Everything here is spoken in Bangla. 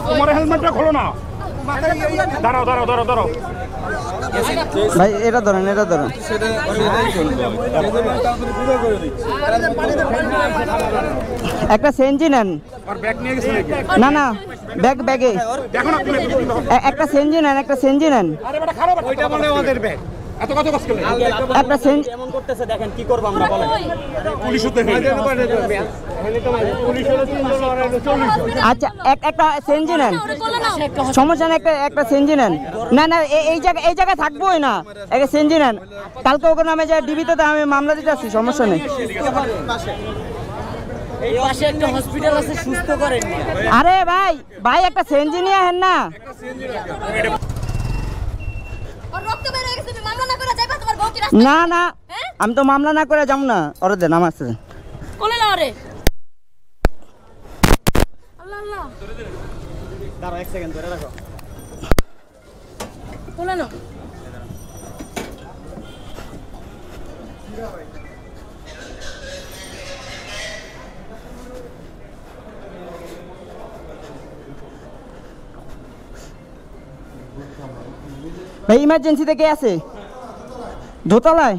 তোমার হেলমেটটা খোলো না। দাঁড়াও দাঁড়াও দাঁড়াও দাঁড়াও ভাই, এটা ধরেন, এটা ধরেন। একটা সেনজি নেন। না না, ব্যাগে একটা সেনজি নেন, একটা সেনজি নেন। একটা সেনজি এমন করতেছে, দেখেন কি করব আমরা, বলেন। আচ্ছা, একটা সেনজি নেন, সমস্যা নেই, একটা সেনজি নেন। না না, এই জায়গায় থাকবোই না, একটা সেনজি নেন। কালকে ওকে নামে যায় ডিবিতে, আমি মামলা দিতে আসছি, সমস্যা নেই। আরে ভাই একটা সেনজি নিয়ে আহেন না। না না, আমি তো মামলা না করে যাবো না। ওরে দেন, আমার আসছে। দাঁড়াও, এক সেকেন্ড ধরে রাখো। ভাই, ইমার্জেন্সিতে কে আছে? দোতলায়।